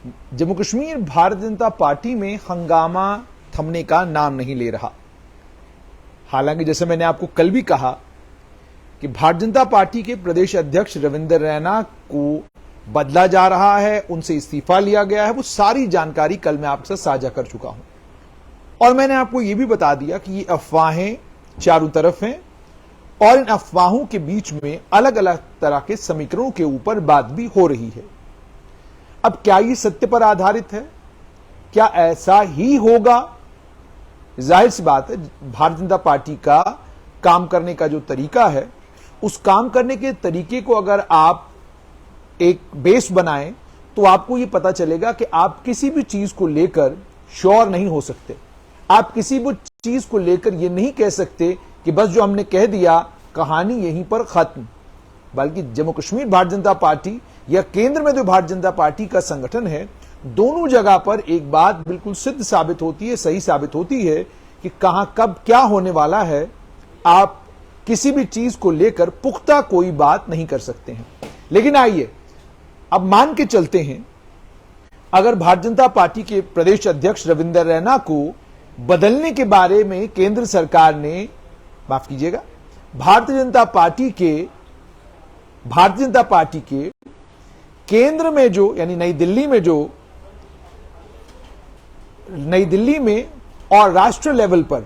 Jammu Kashmir Bharatiya Janata party में हंगामा थमने का नाम नहीं ले रहा। हालांकि जैसे मैंने आपको कल भी कहा कि भारतीय जनता पार्टी के प्रदेश अध्यक्ष रविंद्र रैना को बदला जा रहा है, उनसे इस्तीफा लिया गया है, वो सारी जानकारी कल मैं आपके साथ साझा कर चुका हूं। और मैंने आपको यह भी बता दिया कि ये अफवाहें चारों तरफ हैं और इन अफवाहों के बीच में अलग अलग तरह के समीकरणों के ऊपर बात भी हो रही है। अब क्या ये सत्य पर आधारित है? क्या ऐसा ही होगा? जाहिर सी बात है, भारतीय जनता पार्टी का काम करने का जो तरीका है, उस काम करने के तरीके को अगर आप एक बेस बनाएं तो आपको यह पता चलेगा कि आप किसी भी चीज को लेकर श्योर नहीं हो सकते। आप किसी भी चीज को लेकर यह नहीं कह सकते कि बस जो हमने कह दिया कहानी यहीं पर खत्म। बल्कि जम्मू कश्मीर भारतीय जनता पार्टी या केंद्र में जो भारतीय जनता पार्टी का संगठन है, दोनों जगह पर एक बात बिल्कुल सिद्ध साबित होती है, सही साबित होती है कि कहां कब क्या होने वाला है, आप किसी भी चीज को लेकर पुख्ता कोई बात नहीं कर सकते हैं। लेकिन आइए अब मान के चलते हैं, अगर भारतीय जनता पार्टी के प्रदेश अध्यक्ष रविंद्र रैना को बदलने के बारे में केंद्र सरकार ने, माफ कीजिएगा, भारतीय जनता पार्टी के केंद्र में जो, यानी नई दिल्ली में और राष्ट्रीय लेवल पर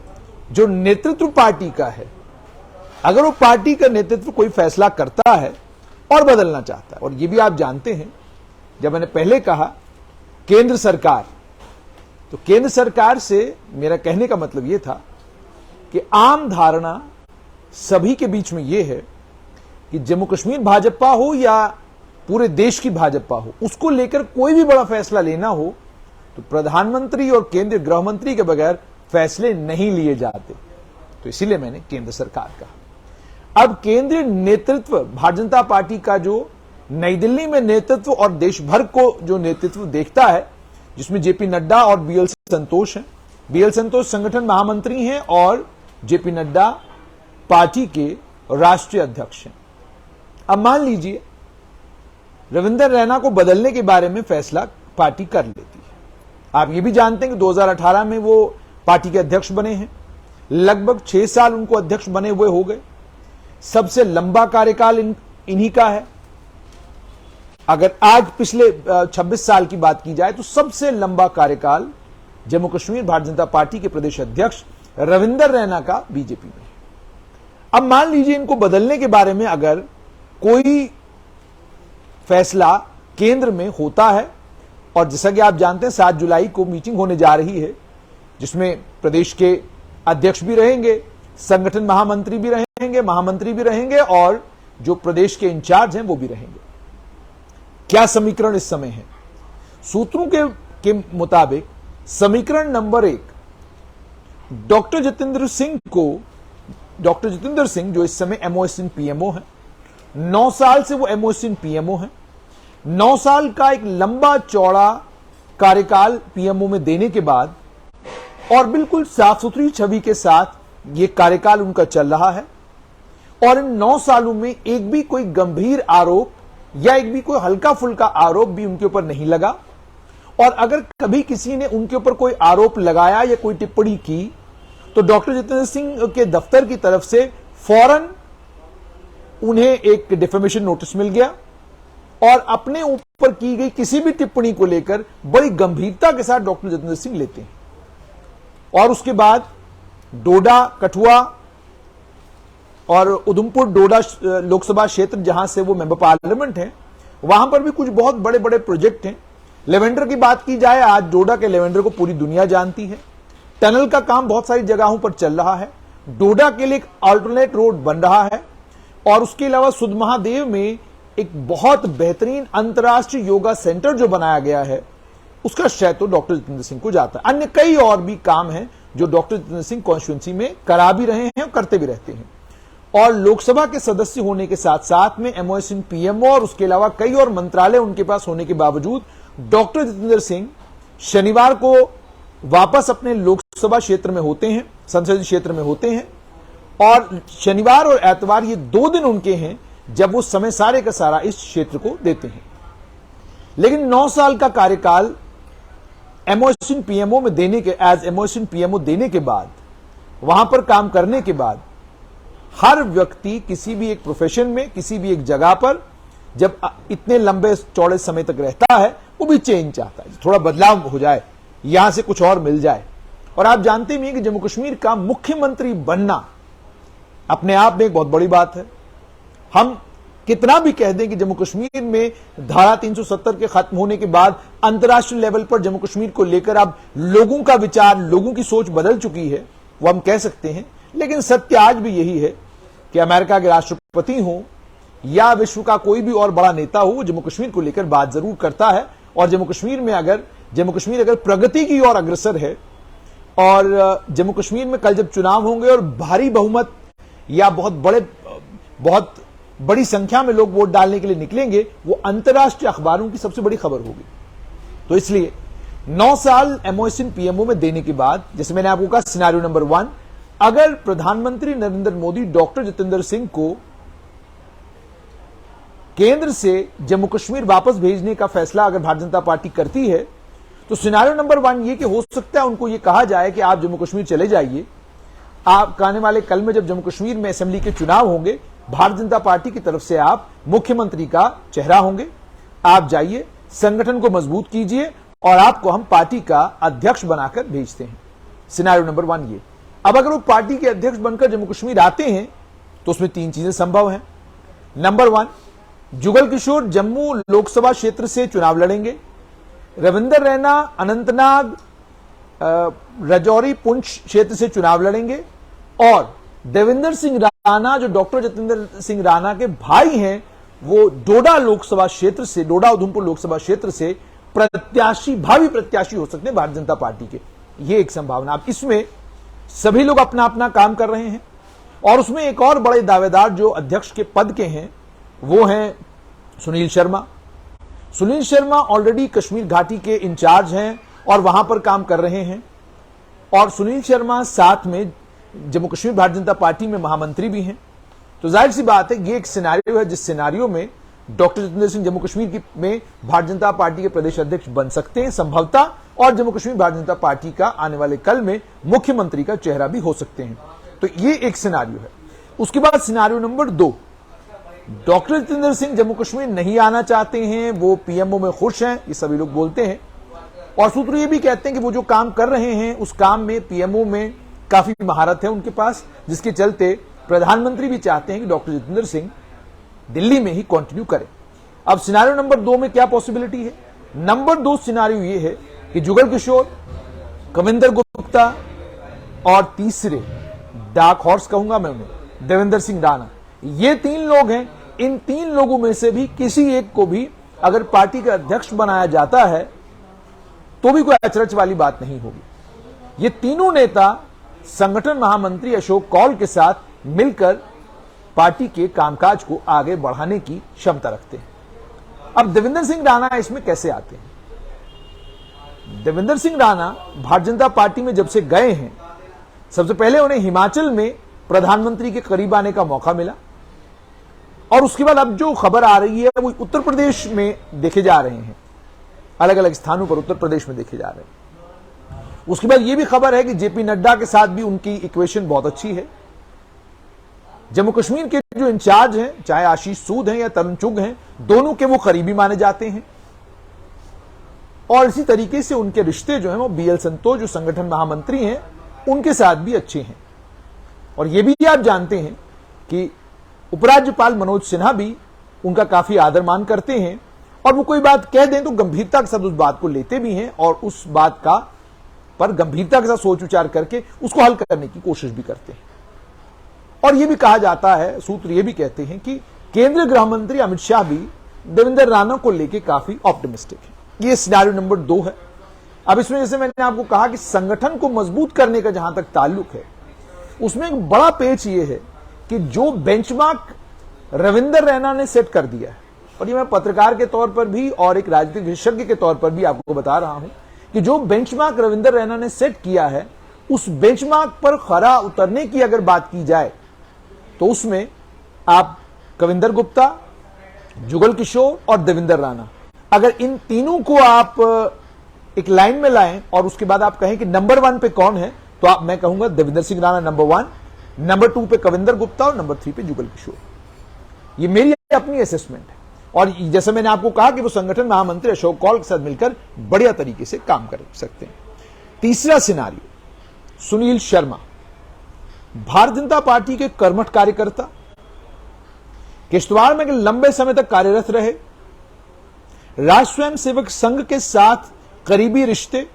जो नेतृत्व पार्टी का है, अगर वो पार्टी का नेतृत्व कोई फैसला करता है और बदलना चाहता है, और ये भी आप जानते हैं, जब मैंने पहले कहा केंद्र सरकार, तो केंद्र सरकार से मेरा कहने का मतलब यह था कि आम धारणा सभी के बीच में यह है कि जम्मू कश्मीर भाजपा हो या पूरे देश की भाजपा हो, उसको लेकर कोई भी बड़ा फैसला लेना हो तो प्रधानमंत्री और केंद्रीय गृह मंत्री के बगैर फैसले नहीं लिए जाते। तो इसीलिए मैंने केंद्र सरकार कहा। अब केंद्रीय नेतृत्व भारतीय जनता पार्टी का जो नई दिल्ली में नेतृत्व और देश भर को जो नेतृत्व देखता है, जिसमें जेपी नड्डा और बीएल संतोष हैं। बीएल संतोष संगठन महामंत्री हैं और जेपी नड्डा पार्टी के राष्ट्रीय अध्यक्ष हैं। अब मान लीजिए रविंद्र रैना को बदलने के बारे में फैसला पार्टी कर लेती है। आप ये भी जानते हैं कि 2018 में वो पार्टी के अध्यक्ष बने हैं, लगभग 6 साल उनको अध्यक्ष बने हुए हो गए। सबसे लंबा कार्यकाल इन्हीं का है। अगर आज पिछले 26 साल की बात की जाए तो सबसे लंबा कार्यकाल जम्मू कश्मीर भारतीय जनता पार्टी के प्रदेश अध्यक्ष रविंद्र रैना का बीजेपी में। अब मान लीजिए इनको बदलने के बारे में अगर कोई फैसला केंद्र में होता है, और जैसा कि आप जानते हैं 7 जुलाई को मीटिंग होने जा रही है, जिसमें प्रदेश के अध्यक्ष भी रहेंगे, संगठन महामंत्री भी रहेंगे, महामंत्री भी रहेंगे और जो प्रदेश के इंचार्ज हैं वो भी रहेंगे। क्या समीकरण इस समय है? सूत्रों के मुताबिक समीकरण नंबर 1, डॉक्टर जितेंद्र सिंह जो इस समय एमओएसएन पीएमओ है, 9 साल से वो एमओएसएन पीएमओ है, 9 साल का एक लंबा चौड़ा कार्यकाल पीएमओ में देने के बाद और बिल्कुल साफ सुथरी छवि के साथ ये कार्यकाल उनका चल रहा है, और इन 9 सालों में एक भी कोई गंभीर आरोप या एक भी कोई हल्का फुल्का आरोप भी उनके ऊपर नहीं लगा। और अगर कभी किसी ने उनके ऊपर कोई आरोप लगाया या कोई टिप्पणी की तो डॉक्टर जितेंद्र सिंह के दफ्तर की तरफ से फौरन उन्हें एक डिफेमेशन नोटिस मिल गया और अपने ऊपर की गई किसी भी टिप्पणी को लेकर बड़ी गंभीरता के साथ डॉक्टर जितेंद्र सिंह लेते हैं। और उसके बाद डोडा, कठुआ और उधमपुर डोडा लोकसभा क्षेत्र जहां से वो मेंबर पार्लियामेंट हैं, वहां पर भी कुछ बहुत बड़े बड़े प्रोजेक्ट हैं। लेवेंडर की बात की जाए, आज डोडा के लेवेंडर को पूरी दुनिया जानती है। टनल का काम बहुत सारी जगहों पर चल रहा है। डोडा के लिए एक अल्टरनेट रोड बन रहा है और उसके अलावा सुध महादेव में एक बहुत बेहतरीन अंतर्राष्ट्रीय योगा सेंटर जो बनाया गया है, उसका श्रेय तो डॉक्टर जितेंद्र सिंह को जाता है। अन्य कई और भी काम हैं जो डॉक्टर जितेंद्र सिंह कॉन्स्टिट्यूंसी में करा भी रहे हैं और करते भी रहते हैं। और लोकसभा के सदस्य होने के साथ साथ में एमओएसएन पीएमओ और उसके अलावा कई और मंत्रालय उनके पास होने के बावजूद डॉक्टर जितेंद्र सिंह शनिवार को वापस अपने लोकसभा क्षेत्र में होते हैं, संसदीय क्षेत्र में होते हैं। और शनिवार और एतवार ये 2 दिन उनके हैं जब वो समय सारे का सारा इस क्षेत्र को देते हैं। लेकिन 9 साल का कार्यकाल एमओएसएन पीएमओ में देने के एज एमओएसएन पीएमओ देने के बाद, वहां पर काम करने के बाद, हर व्यक्ति किसी भी एक प्रोफेशन में, किसी भी एक जगह पर जब इतने लंबे चौड़े समय तक रहता है, वो भी चेंज चाहता है, थोड़ा बदलाव हो जाए, यहां से कुछ और मिल जाए। और आप जानते भी हैं कि जम्मू कश्मीर का मुख्यमंत्री बनना अपने आप में एक बहुत बड़ी बात है। हम कितना भी कह दें कि जम्मू कश्मीर में धारा 370 के खत्म होने के बाद अंतर्राष्ट्रीय लेवल पर जम्मू कश्मीर को लेकर अब लोगों का विचार, लोगों की सोच बदल चुकी है, वो हम कह सकते हैं। लेकिन सत्य आज भी यही है कि अमेरिका के राष्ट्रपति हो या विश्व का कोई भी और बड़ा नेता हो, वो जम्मू कश्मीर को लेकर बात जरूर करता है। और जम्मू कश्मीर अगर प्रगति की ओर अग्रसर है, और जम्मू कश्मीर में कल जब चुनाव होंगे और भारी बहुमत या बहुत बड़ी संख्या में लोग वोट डालने के लिए निकलेंगे, वो अंतर्राष्ट्रीय अखबारों की सबसे बड़ी खबर होगी। तो इसलिए 9 साल एमओएसएन पीएमओ में देने के बाद, जैसे मैंने आपको कहा, सिनेरियो नंबर 1, अगर प्रधानमंत्री नरेंद्र मोदी डॉक्टर जितेंद्र सिंह को केंद्र से जम्मू कश्मीर वापस भेजने का फैसला अगर भारतीय जनता पार्टी करती है, तो सिनेरियो नंबर 1 ये कि हो सकता है उनको ये कहा जाए कि आप जम्मू कश्मीर चले जाइए, आप आने वाले कल में जब जम्मू कश्मीर में असेंबली के चुनाव होंगे, भारतीय जनता पार्टी की तरफ से आप मुख्यमंत्री का चेहरा होंगे, आप जाइए, संगठन को मजबूत कीजिए और आपको हम पार्टी का अध्यक्ष बनाकर भेजते हैं। सिनेरियो नंबर 1 ये। अब अगर वो पार्टी के अध्यक्ष बनकर जम्मू कश्मीर आते हैं तो उसमें 3 चीजें संभव हैं। नंबर 1, जुगल किशोर जम्मू लोकसभा क्षेत्र से चुनाव लड़ेंगे, रविंदर रैना अनंतनाग राजौरी पुंछ क्षेत्र से चुनाव लड़ेंगे, और देवेंद्र सिंह राणा जो डॉक्टर जितेंद्र सिंह राणा के भाई हैं, वो डोडा लोकसभा क्षेत्र से, डोडा उधमपुर लोकसभा क्षेत्र से भावी प्रत्याशी हो सकते हैं भारतीय जनता पार्टी के। ये एक संभावना। अब इसमें सभी लोग अपना अपना काम कर रहे हैं, और उसमें एक और बड़े दावेदार जो अध्यक्ष के पद के हैं, वो हैं सुनील शर्मा। सुनील शर्मा ऑलरेडी कश्मीर घाटी के इंचार्ज हैं और वहां पर काम कर रहे हैं, और सुनील शर्मा साथ में जम्मू कश्मीर भारतीय जनता पार्टी में महामंत्री भी हैं। तो जाहिर सी बात है, ये एक सिनेरियो है जिस सिनेरियो में डॉक्टर जितेंद्र सिंह जम्मू कश्मीर में भारतीय जनता पार्टी के प्रदेश अध्यक्ष बन सकते हैं संभवतः, और जम्मू कश्मीर भारतीय जनता पार्टी का आने वाले कल में मुख्यमंत्री का चेहरा भी हो सकते हैं। तो ये एक सिनेरियो है। उसके बाद scenario number 2, doctor Jitendra Singh Jammu Kashmir नहीं आना चाहते हैं, वो पीएमओ में खुश हैं, ये सभी लोग बोलते हैं, और सूत्र ये भी कहते हैं कि वो जो काम कर रहे हैं उस काम में पीएमओ में काफी महारत है उनके पास, जिसके चलते प्रधानमंत्री भी चाहते हैं कि डॉक्टर जितेंद्र सिंह दिल्ली में ही कंटिन्यू करें। अब सिनेरियो नंबर 2 में क्या पॉसिबिलिटी है? नंबर 2 सिनेरियो ये है कि जुगल किशोर, कविंदर गुप्ता और तीसरे डार्क हॉर्स कहूंगा मैं उन्हें, देवेंद्र सिंह राणा, ये 3 लोग हैं। इन 3 लोगों में से भी किसी एक को भी अगर पार्टी का अध्यक्ष बनाया जाता है तो भी कोई अचरज वाली बात नहीं होगी। ये तीनों नेता संगठन महामंत्री अशोक कौल के साथ मिलकर पार्टी के कामकाज को आगे बढ़ाने की क्षमता रखते हैं। अब देवेंद्र सिंह राणा इसमें कैसे आते हैं? देवेंद्र सिंह राणा भारतीय जनता पार्टी में जब से गए हैं, सबसे पहले उन्हें हिमाचल में प्रधानमंत्री के करीब आने का मौका मिला, और उसके बाद अब जो खबर आ रही है वो उत्तर प्रदेश में देखे जा रहे हैं, अलग अलग स्थानों पर उत्तर प्रदेश में देखे जा रहे हैं। उसके बाद ये भी खबर है कि जेपी नड्डा के साथ भी उनकी इक्वेशन बहुत अच्छी है। जम्मू कश्मीर के जो इंचार्ज हैं, चाहे आशीष सूद हैं या तरुण चुग हैं, दोनों के वो करीबी माने जाते हैं, और इसी तरीके से उनके रिश्ते जो हैं वो बीएल संतोष जो संगठन महामंत्री हैं उनके साथ भी अच्छे हैं। और ये भी आप जानते हैं कि उपराज्यपाल मनोज सिन्हा भी उनका काफी आदर मान करते हैं, और वो कोई बात कह दें तो गंभीरता के साथ उस बात को लेते भी हैं, और उस बात का पर गंभीरता के साथ सोच विचार करके उसको हल करने की कोशिश भी करते हैं। और यह भी कहा जाता है, सूत्र ये भी कहते हैं कि केंद्रीय गृह मंत्री अमित शाह भी देवेंद्र राणा को लेकर काफी ऑप्टिमिस्टिक है। ये सिनेरियो नंबर 2 है। अब इसमें जैसे मैंने आपको कहा कि संगठन को मजबूत करने का जहां तक ताल्लुक है, उसमें एक बड़ा पेच ये है कि जो बेंचमार्क रविंदर रैना ने सेट कर दिया है, और ये मैं पत्रकार के तौर पर भी और एक राजनीतिक विशेषज्ञ के तौर पर भी आपको बता रहा हूं कि जो बेंचमार्क रविंदर रैना ने सेट किया है, उस बेंचमार्क पर खरा उतरने की अगर बात की जाए तो उसमें आप कविंदर गुप्ता, जुगल किशोर और देवेंद्र राणा, अगर इन तीनों को आप एक लाइन में लाएं और उसके बाद आप कहें कि नंबर 1 पे कौन है, तो मैं कहूंगा देवेंद्र सिंह राणा नंबर 1, नंबर 2 पे कविंदर गुप्ता और नंबर 3 पे जुगल किशोर। ये मेरी अपनी असेसमेंट है। और जैसे मैंने आपको कहा कि वो संगठन महामंत्री अशोक कौल के साथ मिलकर बढ़िया तरीके से काम कर सकते हैं। तीसरा सिनारियो, सुनील शर्मा, भारतीय जनता पार्टी के कर्मठ कार्यकर्ता, किश्तवाड़ में लंबे समय तक कार्यरत रहे, राष्ट्र स्वयं सेवक संघ के साथ करीबी रिश्ते,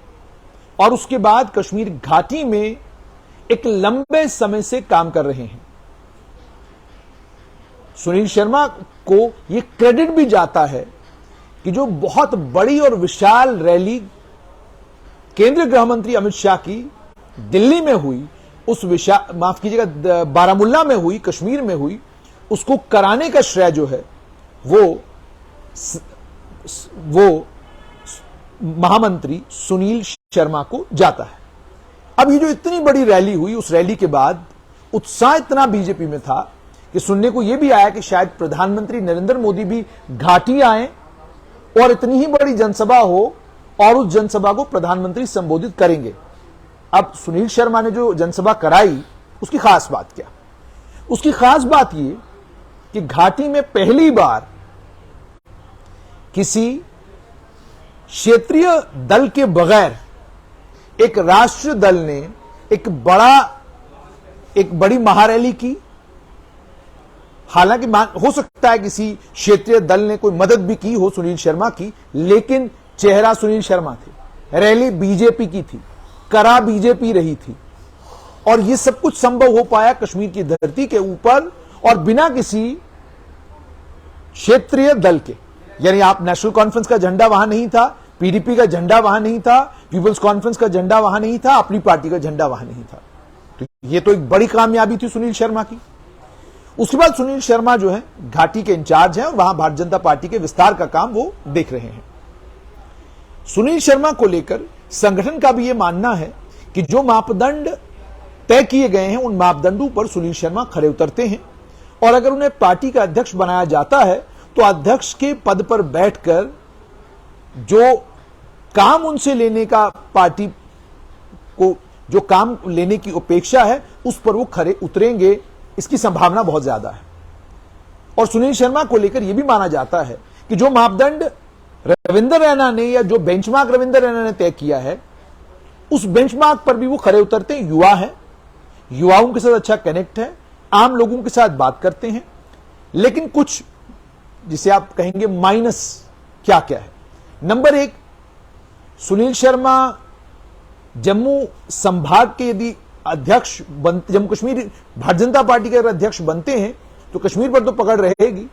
और उसके बाद कश्मीर घाटी में एक लंबे समय से काम कर रहे हैं। सुनील शर्मा को यह क्रेडिट भी जाता है कि जो बहुत बड़ी और विशाल रैली केंद्रीय गृह मंत्री अमित शाह की दिल्ली में हुई, उस विशाल, माफ कीजिएगा, बारामुल्ला में हुई, कश्मीर में हुई, उसको कराने का श्रेय जो है वो महामंत्री सुनील शर्मा को जाता है। अब ये जो इतनी बड़ी रैली हुई, उस रैली के बाद उत्साह इतना बीजेपी में था कि सुनने को यह भी आया कि शायद प्रधानमंत्री नरेंद्र मोदी भी घाटी आए और इतनी ही बड़ी जनसभा हो और उस जनसभा को प्रधानमंत्री संबोधित करेंगे। अब सुनील शर्मा ने जो जनसभा कराई, उसकी खास बात क्या? उसकी खास बात यह कि घाटी में पहली बार किसी क्षेत्रीय दल के बगैर एक राष्ट्रीय दल ने एक बड़ी महारैली की। हालांकि हो सकता है किसी क्षेत्रीय दल ने कोई मदद भी की हो सुनील शर्मा की, लेकिन चेहरा सुनील शर्मा थे। रैली बीजेपी की थी, करा बीजेपी रही थी, और यह सब कुछ संभव हो पाया कश्मीर की धरती के ऊपर और बिना किसी क्षेत्रीय दल के। यानी आप नेशनल कॉन्फ्रेंस का झंडा वहां नहीं था, पीडीपी का झंडा वहां नहीं था, पीपल्स कॉन्फ्रेंस का झंडा वहां नहीं था, अपनी पार्टी का झंडा वहां नहीं था। तो यह तो एक बड़ी कामयाबी थी सुनील शर्मा की। उसके बाद सुनील शर्मा जो है घाटी के इंचार्ज हैं और वहां भारतीय जनता पार्टी के विस्तार का काम वो देख रहे हैं। सुनील शर्मा को लेकर संगठन का भी यह मानना है कि जो मापदंड तय किए गए हैं, उन मापदंडों पर सुनील शर्मा खरे उतरते हैं, और अगर उन्हें पार्टी का अध्यक्ष बनाया जाता है तो अध्यक्ष के पद पर बैठकर जो काम उनसे लेने का, पार्टी को जो काम लेने की अपेक्षा है, उस पर वो खरे उतरेंगे, इसकी संभावना बहुत ज्यादा है। और सुनील शर्मा को लेकर यह भी माना जाता है कि जो मापदंड रविंद्र रैना ने, या जो बेंचमार्क रविंद्र रैना ने तय किया है, उस बेंचमार्क पर भी वो खरे उतरते हैं। युवा है, युवाओं के साथ अच्छा कनेक्ट है, आम लोगों के साथ बात करते हैं, लेकिन कुछ जिसे आप कहेंगे माइनस क्या क्या है। नंबर 1, सुनील शर्मा जम्मू संभाग के यदि अध्यक्ष जम्मू कश्मीर भारतीय जनता पार्टी के अगर अध्यक्ष बनते हैं तो कश्मीर पर तो पकड़ रहेगी,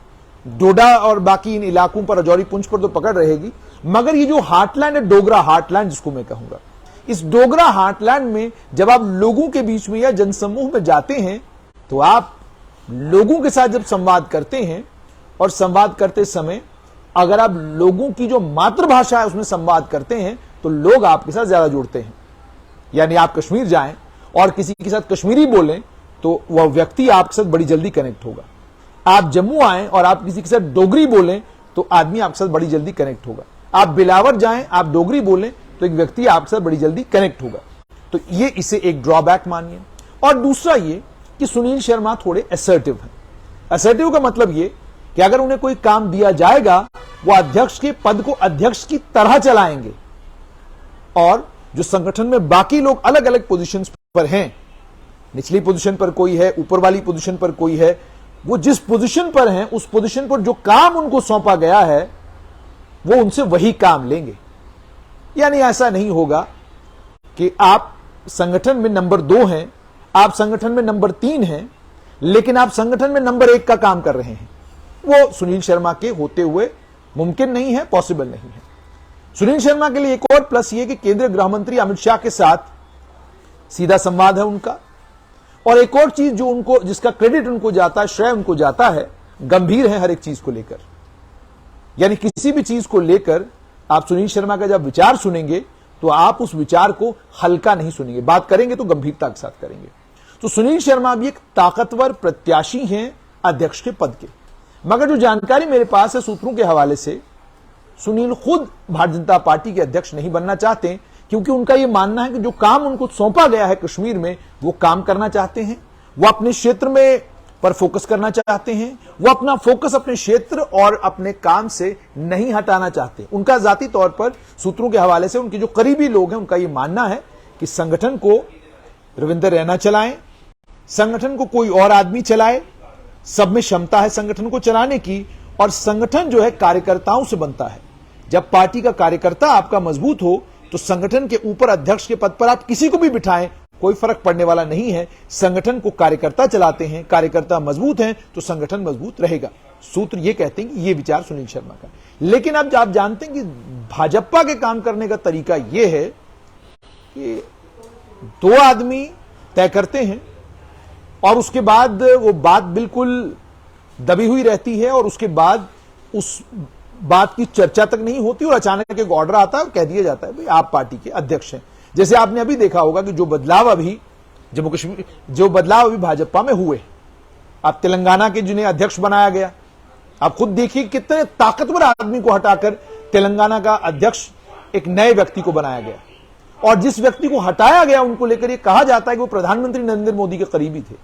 डोडा और बाकी इन इलाकों पर, राजौरी पुंछ पर तो पकड़ रहेगी, मगर ये जो हार्टलैंड है, डोगरा हार्टलैंड जिसको मैं कहूंगा, इस डोगरा हार्टलैंड में जब आप लोगों के बीच में या जनसमूह में जाते हैं, तो आप लोगों के साथ जब संवाद करते हैं, और संवाद करते समय अगर आप लोगों की जो मातृभाषा है उसमें संवाद करते हैं, तो लोग आपके साथ ज्यादा जुड़ते हैं। यानी आप कश्मीर जाएं और किसी के साथ कश्मीरी बोलें तो वह व्यक्ति आपके साथ बड़ी जल्दी कनेक्ट होगा। आप जम्मू आएं और आप किसी के साथ डोगरी बोलें तो आदमी आपके साथ बड़ी जल्दी कनेक्ट होगा। आप बिलावर जाएं, आप डोगरी बोलें तो एक व्यक्ति आपके साथ बड़ी जल्दी कनेक्ट होगा। तो ये इसे एक ड्रॉबैक मानिए। और दूसरा ये कि सुनील शर्मा थोड़े असर्टिव हैं। असर्टिव का मतलब ये कि अगर उन्हें कोई काम दिया जाएगा, वो अध्यक्ष के पद को अध्यक्ष की तरह चलाएंगे, और जो संगठन में बाकी लोग अलग अलग पोजीशंस पर हैं, निचली पोजीशन पर कोई है, ऊपर वाली पोजीशन पर कोई है, वो जिस पोजीशन पर हैं उस पोजीशन पर जो काम उनको सौंपा गया है वो उनसे वही काम लेंगे। यानी ऐसा नहीं होगा कि आप संगठन में नंबर 2 हैं, आप संगठन में नंबर 3 हैं, लेकिन आप संगठन में नंबर 1 का काम कर रहे हैं। वो सुनील शर्मा के होते हुए मुमकिन नहीं है, पॉसिबल नहीं है। सुनील शर्मा के लिए एक और प्लस ये कि केंद्रीय गृह मंत्री अमित शाह के साथ सीधा संवाद है उनका, और एक और चीज जो उनको, जिसका क्रेडिट उनको जाता है, श्रेय उनको जाता है, गंभीर है हर एक चीज को लेकर। यानी किसी भी चीज को लेकर आप सुनील शर्मा का जब विचार सुनेंगे तो आप उस विचार को हल्का नहीं सुनेंगे, बात करेंगे तो गंभीरता के साथ करेंगे। तो सुनील शर्मा भी एक ताकतवर प्रत्याशी हैं अध्यक्ष के पद के। मगर जो जानकारी मेरे पास है सूत्रों के हवाले से, सुनील खुद भारतीय जनता पार्टी के अध्यक्ष नहीं बनना चाहते, क्योंकि उनका यह मानना है कि जो काम उनको सौंपा गया है कश्मीर में, वो काम करना चाहते हैं। वो अपने क्षेत्र में पर फोकस करना चाहते हैं। वो अपना फोकस अपने क्षेत्र और अपने काम से नहीं हटाना चाहते। उनका जाती तौर पर सूत्रों के हवाले से उनके जो करीबी लोग हैं, उनका यह मानना है कि संगठन को रविंदर रैना चलाएं, संगठन को कोई और आदमी चलाए, सब में क्षमता है संगठन को चलाने की, और संगठन जो है कार्यकर्ताओं से बनता है। जब पार्टी का कार्यकर्ता आपका मजबूत हो तो संगठन के ऊपर अध्यक्ष के पद पर आप किसी को भी बिठाएं, कोई फर्क पड़ने वाला नहीं है। संगठन को कार्यकर्ता चलाते हैं, कार्यकर्ता मजबूत हैं तो संगठन मजबूत रहेगा। सूत्र ये कहते हैं कि ये विचार सुनील शर्मा का। लेकिन अब आप जानते हैं कि भाजपा के काम करने का तरीका यह है कि दो आदमी तय करते हैं और उसके बाद वो बात बिल्कुल दबी हुई रहती है और उसके बाद उस बात की चर्चा तक नहीं होती और अचानक एक ऑर्डर आता है और कह दिया जाता है भाई आप पार्टी के अध्यक्ष हैं। जैसे आपने अभी देखा होगा कि जो बदलाव अभी जम्मू कश्मीर, जो बदलाव अभी भाजपा में हुए, आप तेलंगाना के जिन्हें अध्यक्ष बनाया गया, आप खुद देखिए कितने ताकतवर आदमी को हटाकर तेलंगाना का अध्यक्ष एक नए व्यक्ति को बनाया गया, और जिस व्यक्ति को हटाया गया उनको लेकर यह कहा जाता है कि वो प्रधानमंत्री नरेंद्र मोदी के करीबी थे।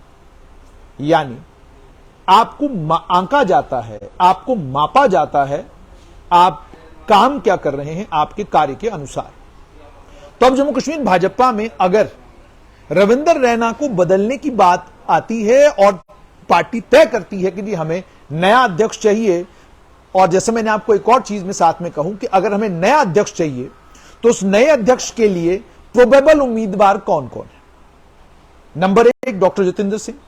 यानी आपको आंका जाता है, आपको मापा जाता है, आप काम क्या कर रहे हैं आपके कार्य के अनुसार। तो अब जम्मू कश्मीर भाजपा में अगर रविंदर रैना को बदलने की बात आती है और पार्टी तय करती है कि जी हमें नया अध्यक्ष चाहिए, और जैसे मैंने आपको एक और चीज में साथ में कहूं कि अगर हमें नया अध्यक्ष चाहिए तो उस नए अध्यक्ष के लिए प्रोबेबल उम्मीदवार कौन कौन है। Number 1 doctor Jitendra Singh,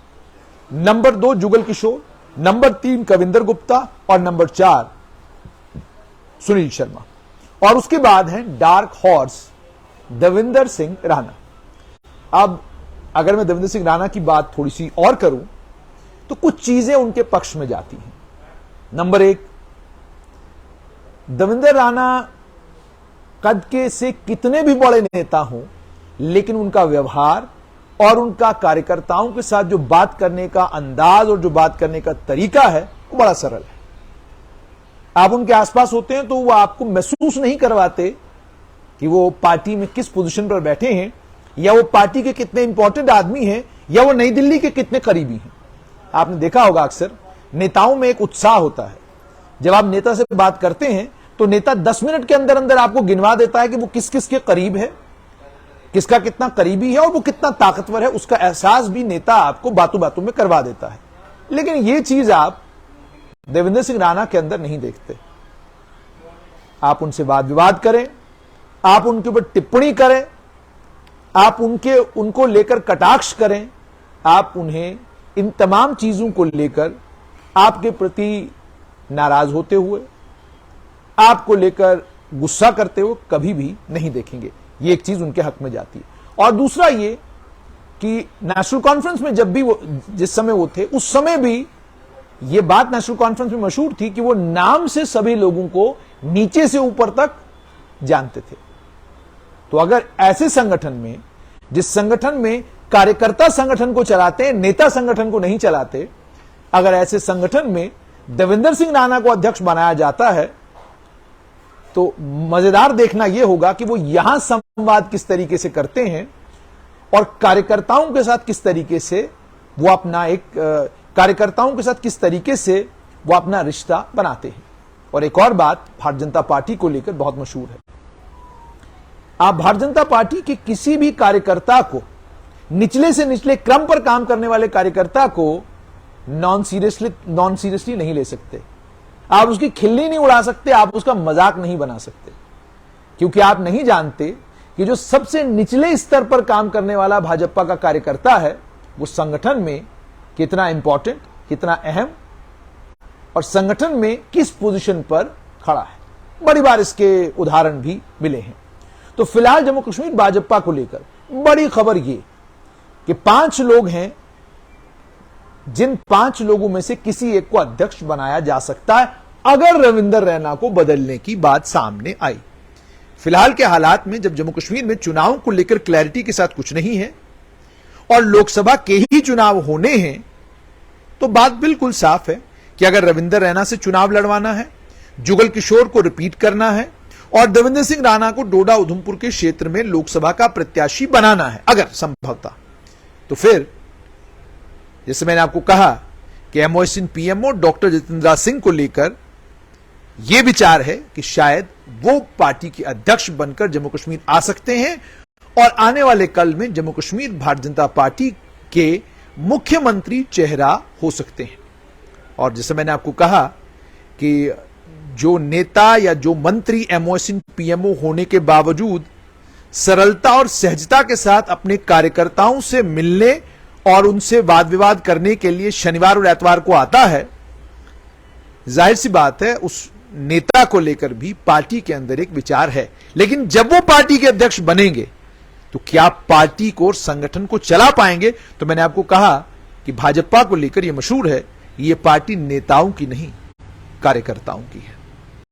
number 2 Jugal Kishore, number 3 Kavinder Gupta और नंबर 4 सुनील शर्मा, और उसके बाद है डार्क हॉर्स देवेंद्र सिंह राणा। अब अगर मैं देवेंद्र सिंह राणा की बात थोड़ी सी और करूं तो कुछ चीजें उनके पक्ष में जाती हैं। नंबर 1, देवेंद्र राणा कद के से कितने भी बड़े नेता हों, लेकिन उनका व्यवहार और उनका कार्यकर्ताओं के साथ जो बात करने का अंदाज और जो बात करने का तरीका है वो बड़ा सरल है। आप उनके आसपास होते हैं तो वो आपको महसूस नहीं करवाते कि वो पार्टी में किस पोजीशन पर बैठे हैं, या वो पार्टी के कितने इंपॉर्टेंट आदमी हैं, या वो नई दिल्ली के कितने करीबी हैं। आपने देखा होगा अक्सर नेताओं में एक उत्साह होता है, जब आप नेता से बात करते हैं तो नेता 10 मिनट के अंदर अंदर आपको गिनवा देता है कि वो किस किस के करीब है, किसका कितना करीबी है और वो कितना ताकतवर है। उसका एहसास भी नेता आपको बातों बातों में करवा देता है। लेकिन ये चीज आप देवेंद्र सिंह राणा के अंदर नहीं देखते। आप उनसे वाद विवाद करें, आप उनके ऊपर टिप्पणी करें, आप उनको लेकर कटाक्ष करें, आप उन्हें इन तमाम चीजों को लेकर आपके प्रति नाराज होते हुए, आपको लेकर गुस्सा करते हुए कभी भी नहीं देखेंगे। ये एक चीज उनके हक में जाती है। और दूसरा ये कि नेशनल कॉन्फ्रेंस में जब भी वो जिस समय वो थे, उस समय भी ये बात नेशनल कॉन्फ्रेंस में मशहूर थी कि वो नाम से सभी लोगों को नीचे से ऊपर तक जानते थे। तो अगर ऐसे संगठन में, जिस संगठन में कार्यकर्ता संगठन को चलाते हैं, नेता संगठन को नहीं चलाते, अगर ऐसे संगठन में देवेंद्र सिंह राणा को अध्यक्ष बनाया जाता है तो मजेदार देखना यह होगा कि वो यहां संवाद किस तरीके से करते हैं और कार्यकर्ताओं के साथ किस तरीके से वो अपना रिश्ता बनाते हैं। और एक और बात भारतीय जनता पार्टी को लेकर बहुत मशहूर है। आप भारतीय जनता पार्टी के किसी भी कार्यकर्ता को, निचले से निचले क्रम पर काम करने वाले कार्यकर्ता को नॉन सीरियसली नहीं ले सकते। आप उसकी खिल्ली नहीं उड़ा सकते, आप उसका मजाक नहीं बना सकते, क्योंकि आप नहीं जानते कि जो सबसे निचले स्तर पर काम करने वाला भाजपा का कार्यकर्ता है वो संगठन में कितना इंपॉर्टेंट, कितना अहम और संगठन में किस पोजीशन पर खड़ा है। बड़ी बार इसके उदाहरण भी मिले हैं। तो फिलहाल जम्मू कश्मीर भाजपा को लेकर बड़ी खबर ये कि 5 लोग हैं, जिन 5 लोगों में से किसी एक को अध्यक्ष बनाया जा सकता है अगर रविंदर रैना को बदलने की बात सामने आई। फिलहाल के हालात में जब जम्मू कश्मीर में चुनाव को लेकर क्लैरिटी के साथ कुछ नहीं है और लोकसभा के ही चुनाव होने हैं, तो बात बिल्कुल साफ है कि अगर रविंदर रैना से चुनाव लड़वाना है जुगल किशोर को रिपीट करना है और देवेंद्र सिंह राणा को डोडा उधमपुर के क्षेत्र में लोकसभा का प्रत्याशी बनाना है। अगर संभवतः तो फिर जैसे मैंने आपको कहा कि एमओएसएन पीएमओ डॉक्टर जितेंद्र सिंह को लेकर यह विचार है कि शायद वो पार्टी के अध्यक्ष बनकर जम्मू कश्मीर आ सकते हैं और आने वाले कल में जम्मू कश्मीर भारतीय जनता पार्टी के मुख्यमंत्री चेहरा हो सकते हैं। और जैसे मैंने आपको कहा कि जो नेता या जो मंत्री एमओएसएन पीएमओ होने के बावजूद सरलता और सहजता के साथ अपने कार्यकर्ताओं से मिलने और उनसे वाद विवाद करने के लिए शनिवार और एतवार को आता है, जाहिर सी बात है उस नेता को लेकर भी पार्टी के अंदर एक विचार है। लेकिन जब वो पार्टी के अध्यक्ष बनेंगे तो क्या पार्टी को और संगठन को चला पाएंगे? तो मैंने आपको कहा कि भाजपा को लेकर यह मशहूर है, ये पार्टी नेताओं की नहीं कार्यकर्ताओं की है।